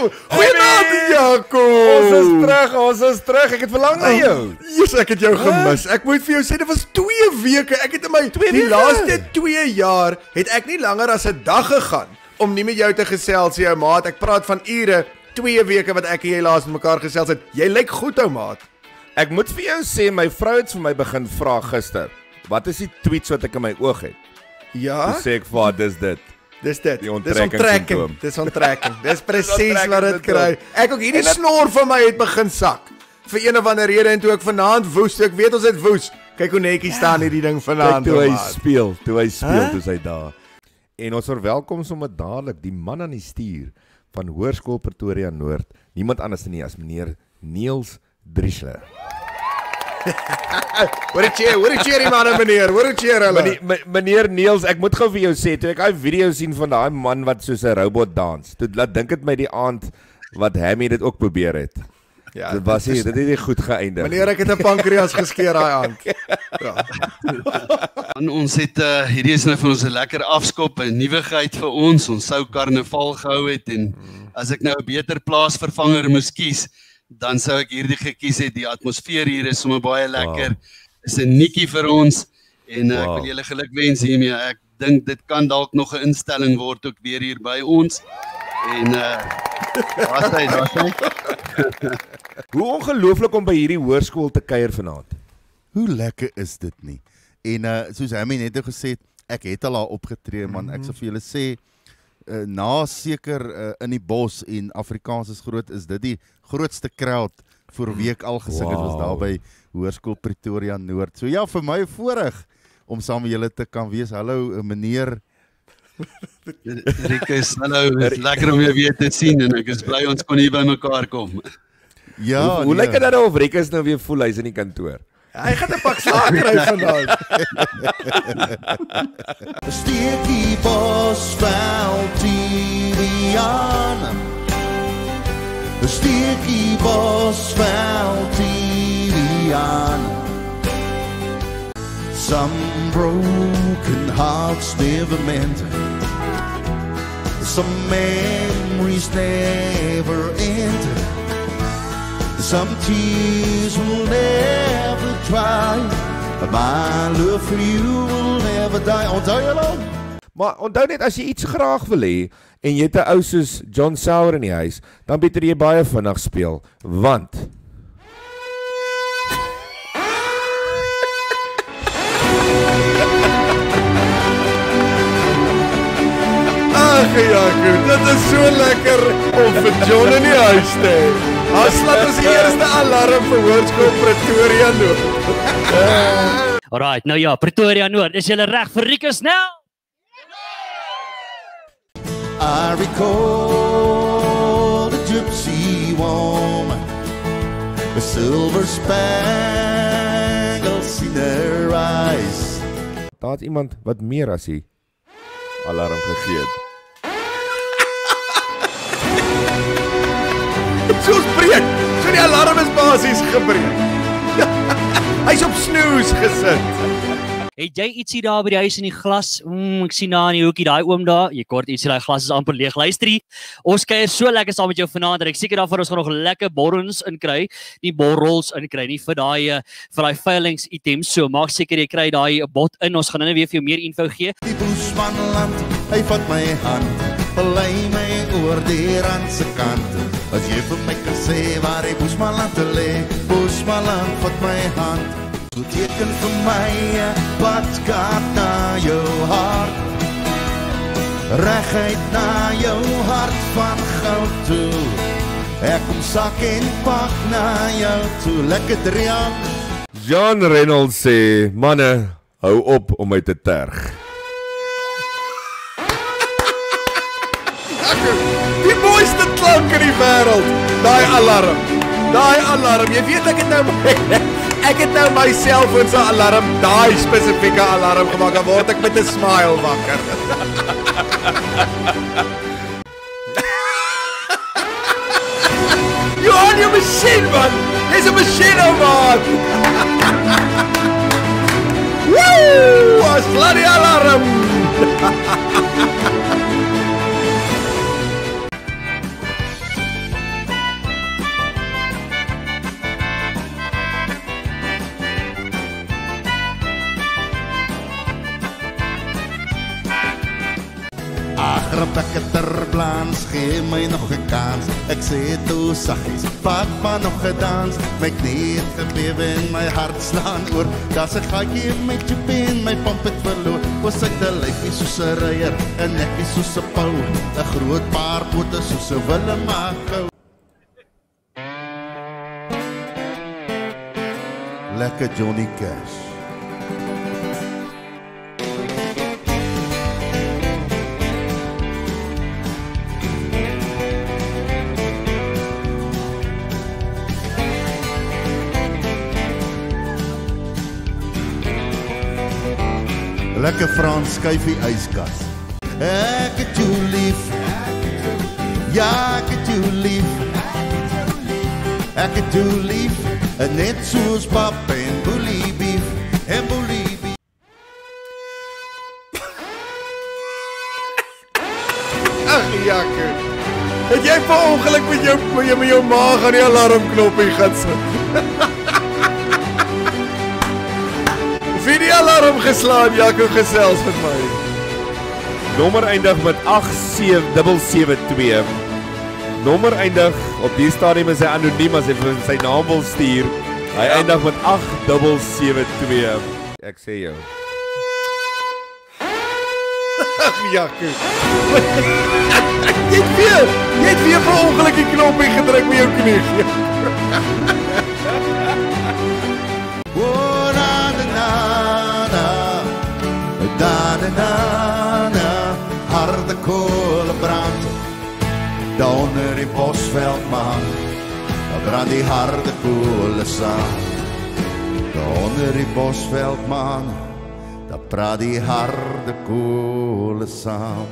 Goeienaand, Jaco. Ons is terug. Ek het verlang na jou. Jesus, ek het jou gemis. Ek moet vir jou sê, dit was 2 weke. Ek het in my die laaste 2 jaar het ek nie langer as 'n dag gegaan om nie met jou te gesels, jou maat. Ek praat van ure, 2 weke wat ek en jy laas met mekaar gesels het. Jy lyk goed, ou maat. Ek moet vir jou sê, my vrou het vir my begin vra gister. Wat is die tweets wat ek in my oog het? Ja? Toe sê ek vir haar, dis dit. Dis dit. Die Dis onttrekking. symptoom. Dis onttrekking. Dis presies Onttrekking wat dit symptoom. kry. Ek ook hierdie snor van my het begin sak. Vir een of ander rede en toe ek vanaand woes, ek weet ons het woes. Kyk hoe netjies staan hierdie ding vanaand. Kyk toe hy maat. speel, toe hy daar. En ons verwelkom sommer dadelik die man aan die stuur van Hoërskool Pretoria Noord, niemand anders nie as meneer Niels Driesler. Wat 'n cheer die man en meneer. Wat 'n cheer hulle. Meneer Niels, ek moet gou vir jou sê, toe ek daai video sien van daai man wat soos 'n robot dans, toe laat dink dit my die aand wat Hammy dit ook probeer het. Ja, dit was nie, dit het nie goed geëindig. Meneer, ek het 'n pankreas geskeur daai aand. Ja. En ons het hierdie is nou vir ons 'n lekker afskop, 'n nuwigheid vir ons. Ons sou karnaval gehou het en as ek nou 'n beter plaasvervanger moes kies, dan sou ek hierdie gekies het. Die atmosfeer hier is sommer baie lekker. Wow. Is 'n nikkie vir ons en ek Wow. wil julle gelukwens hiermee. Ek dink dit kan dalk nog 'n instelling word ook weer hier by ons. En daar's hy. Hoe ongelooflik om by hierdie hoërskool te kuier vanaand. Hoe lekker is dit nie? En soos Hammy net gesê het, ek het al daar opgetree, man. Ek sal vir julle sê, na seker in die bos en Afrikaans is groot, is dit die grootste crowd vir wie ek al gesing het, was daar by Hoërskool Pretoria Noord. So ja, vir my 'n voorreg om saam met julle te kan wees. Hallo meneer Rikus, hallo, dit is lekker om jou weer te sien en ek is bly ons kon hier by mekaar kom. Ja, Hoe lyk dit nou of Rikus nou weer voel hy's in die kantoor? Hy gaan 'n pak slaag kry vanaand. Steekie Bosveld TV aan. Steekie Bosveld TV aan. Some broken hearts never meant. Some memories never end. Some tears will never dry. But my love for you will never die. Onthou julle? Maar onthou net, as jy iets graag wil hê en jy het 'n ou soos John Sauer in die huis, dan beter jy baie vinnig speel, want Ag Jaco, dit is so lekker om vir John in die huis te hê. As laat ons die eerste alarm vir Hoërskool Pretoria Noord. Alright, nou ja, Pretoria Noord, is julle reg vir Rikus nou? I recall the gypsy woman, the silver spangles in her eyes. daar's iemand wat meer as die alarm gegee het. Soos breek. So die alarm is basies gebreek. Hy's op snooze gesit. Het jy ietsie daar by die huis in die glas? Ek sien daar in die hoekie, daai oom daar. Jy kort ietsie, daai glas is amper leeg. Luister hier. Ons kuier so lekker saam met jou vanaand en ek seker daarvoor ons gaan nog lekker borrels inkry. Nie borrels inkry nie vir daai veilings items. So maak seker jy kry daai bot in. Ons gaan nou weer vir jou meer info gee. Die Boesmanland, hy vat my hand, lei my oor die rand se kant. As jy vir my kan sê waar die Boesmanland lê, Boesmanland vat my hand. So teken vir my 'n padkaart na jou hart, reguit na jou hart van goud toe. Ek kom sak en pak na jou toe, lekker drian. John Reynolds sê, manne, hou op om my te terg. Die mooiste klank in die wêreld. Daai alarm. Jy weet ek het nou my selfoon se alarm, daai spesifieke alarm gemaak. Dan word ek met 'n smile wakker. You on your machine, man. Dis 'n machine, ou man. Woo! Was laat die alarm. Rebecca Terblans, gee my nog 'n kans. Ek sê toe saggies, vat maar nog 'n dans. My knie het gebewe en my hart slaan oor. Daar's 'n gaatjie in my chip en my pomp het verloor. Was ek te lyfie soos 'n reier, 'n nekkie soos 'n pau, 'n groot paar pote soos 'n Willemakou. Lekker Johnny Cash. Lekker Frans skuifie yskas. Ek het jou lief. Ja, ek het jou lief. Ek het jou lief. Net soos pap en boelie beef. En boelie beef. Ag, Jaco. Het jy per ongeluk met jou maag aan die alarmknoppie gaan sit? Wie die alarm geslaan, Jaco, gesels met my. Nommer eindig met 8772. Nommer eindig op die stadium is hy anoniem as hy vir sy naam wil stuur. Hy eindig met 8772. Ek sê jou. Ag, Jaco. Jy het weer per ongeluk die knoppie gedruk met jou knie. Da-da-da-da, harde kolenbrand, onder die bosveld man, brand die harde kolen saam. Onder die bosveld man, daar praat die harde kolen saam.